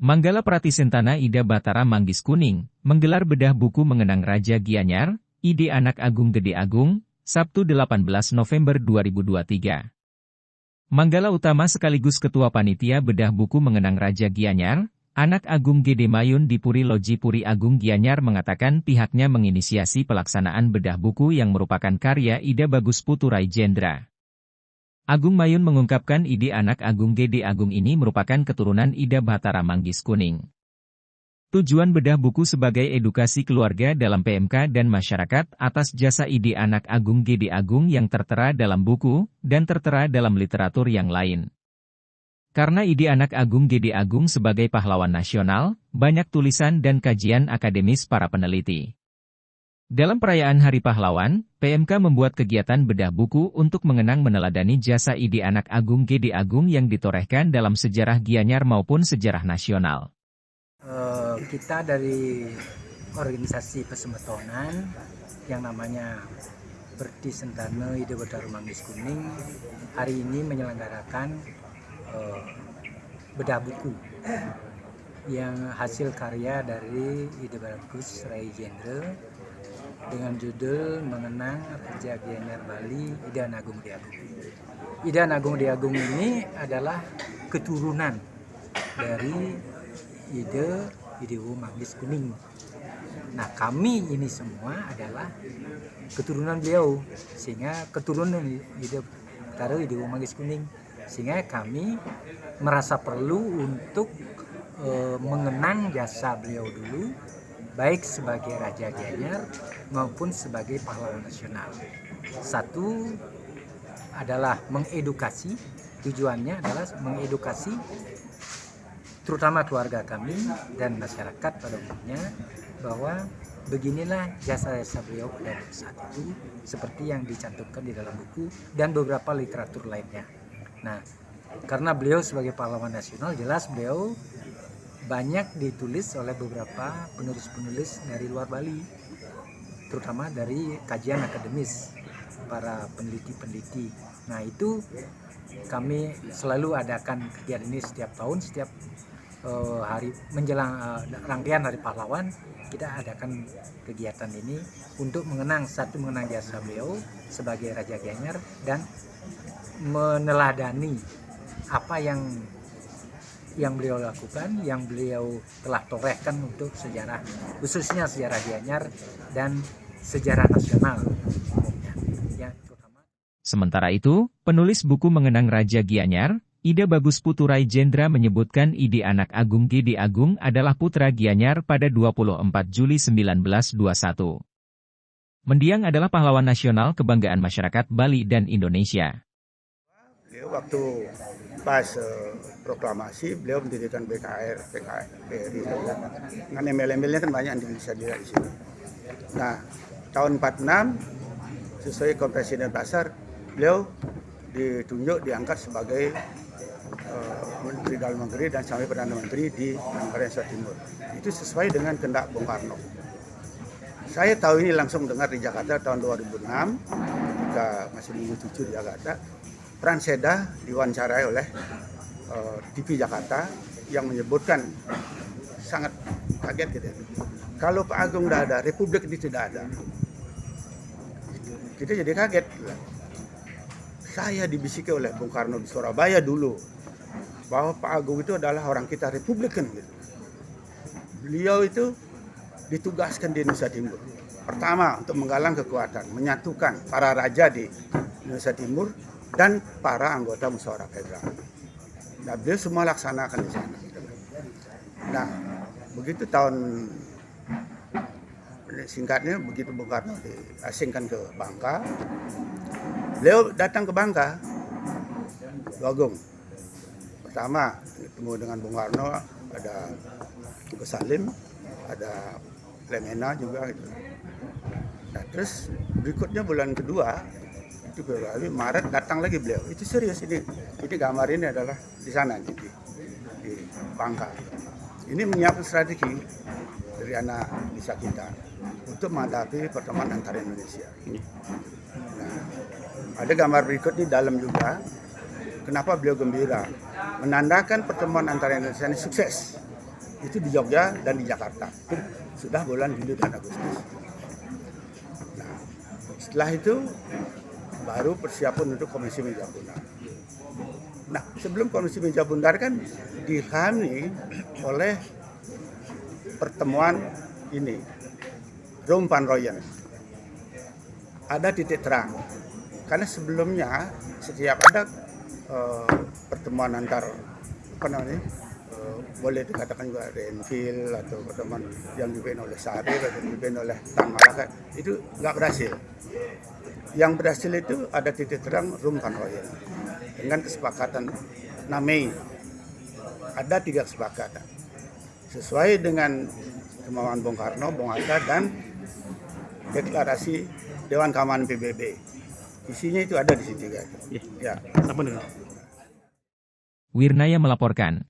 Manggala Pratisentana Ida Batara Manggis Kuning, menggelar bedah buku mengenang Raja Gianyar, Ide Anak Agung Gede Agung, Sabtu 18 November 2023. Manggala Utama sekaligus Ketua Panitia Bedah Buku Mengenang Raja Gianyar, Anak Agung Gede Mayun di Puri Loji Puri Agung Gianyar mengatakan pihaknya menginisiasi pelaksanaan bedah buku yang merupakan karya Ida Bagus Puturai Jendra. Agung Mayun mengungkapkan ide Anak Agung Gede Agung ini merupakan keturunan Ida Batara Manggis Kuning. Tujuan bedah buku sebagai edukasi keluarga dalam PMK dan masyarakat atas jasa ide Anak Agung Gede Agung yang tertera dalam buku, dan tertera dalam literatur yang lain. Karena ide Anak Agung Gede Agung sebagai pahlawan nasional, banyak tulisan dan kajian akademis para peneliti. Dalam perayaan Hari Pahlawan, PMK membuat kegiatan bedah buku untuk mengenang meneladani jasa ide Anak Agung Gede Agung yang ditorehkan dalam sejarah Gianyar maupun sejarah nasional. Kita dari organisasi Pesembetonan yang namanya Pratisentana Ida Batara Manggis Kuning hari ini menyelenggarakan bedah buku yang hasil karya dari Ida Bagus Puturai Jendra dengan judul mengenang Raja Gianyar Bali Ida Agung Gede Agung. Ida Agung Gede Agung ini adalah keturunan dari Idewo Manggis Kuning. Nah, kami ini semua adalah keturunan beliau, sehingga keturunan Ida Batara Idewo Manggis Kuning, sehingga kami merasa perlu untuk mengenang jasa beliau dulu, baik sebagai Raja Gianyar maupun sebagai pahlawan nasional. Satu adalah mengedukasi, tujuannya adalah mengedukasi terutama keluarga kami dan masyarakat pada umumnya bahwa beginilah jasa-jasa beliau pada saat itu seperti yang dicantumkan di dalam buku dan beberapa literatur lainnya. Nah, karena beliau sebagai pahlawan nasional, jelas beliau banyak ditulis oleh beberapa penulis-penulis dari luar Bali, terutama dari kajian akademis, para peneliti-peneliti. Nah, itu kami selalu adakan kegiatan ini setiap tahun, setiap hari menjelang rangkaian Hari Pahlawan, kita adakan kegiatan ini untuk mengenang jasa beliau sebagai Raja Gianyar dan meneladani apa yang beliau lakukan, yang beliau telah torehkan untuk sejarah, khususnya sejarah Gianyar dan sejarah nasional. Sementara itu, penulis buku mengenang Raja Gianyar, Ida Bagus Puturai Jendra menyebutkan ide Anak Agung Gede Agung adalah putra Gianyar pada 24 Juli 1921. Mendiang adalah pahlawan nasional kebanggaan masyarakat Bali dan Indonesia. Waktu pas proklamasi, beliau mendirikan BKR, PRI, dengan embel-embelnya kan banyak yang bisa dilihat di sini. Nah, tahun 46, sesuai Konferensi Denpasar, beliau ditunjuk, diangkat sebagai Menteri Dalam Negeri dan sampai Perdana Menteri di negara Indonesia Timur. Itu sesuai dengan kehendak Bung Karno. Saya tahu ini langsung dengar di Jakarta tahun 2006, ketika masih minggu cucu di Jakarta. Pranseda diwawancarai oleh TV Jakarta yang menyebutkan sangat kaget gitu. Kalau Pak Agung tidak ada, Republik ini tidak ada. Kita jadi kaget. Saya dibisiki oleh Bung Karno di Surabaya dulu bahwa Pak Agung itu adalah orang kita Republikan gitu. Beliau itu ditugaskan di Indonesia Timur. Pertama untuk menggalang kekuatan, menyatukan para raja di Indonesia Timur dan para anggota musyawarah federal. Nah, beliau semua laksanakan di sana. Nah, begitu singkatnya begitu Bung Karno diasingkan ke Bangka, beliau datang ke Bangka, Agung. Pertama ketemu dengan Bung Karno, ada Gus Salim, ada Lemena juga gitu. Nah, terus berikutnya bulan kedua, itu Maret datang lagi beliau. Itu serius ini gambar ini adalah di sana di Bangka. Ini menyiapkan strategi dari anak bisa kita untuk menghadapi pertemuan antara Indonesia. Nah, ada gambar berikut di dalam juga. Kenapa beliau gembira? Menandakan pertemuan antara Indonesia ini sukses. itu di Jogja dan di Jakarta. Itu sudah bulan Juli dan Agustus. Nah, setelah itu baru persiapan untuk Komisi Meja Bundar. Nah, sebelum Komisi Meja Bundar kan dihami oleh pertemuan ini, Rumpan Royen. Ada titik terang, karena sebelumnya setiap ada pertemuan antar boleh dikatakan juga Renville atau pertemuan yang dipimpin oleh Sarif atau dipimpin oleh Tan Malaka, itu nggak berhasil. Yang berhasil itu ada titik terang Rumpan Royen dengan kesepakatan 6 Mei. Ada 3 kesepakatan sesuai dengan kemauan Bung Karno, Bung Hatta, dan deklarasi Dewan Keamanan PBB. Isinya itu ada di situ. Ya. Wirnaya melaporkan.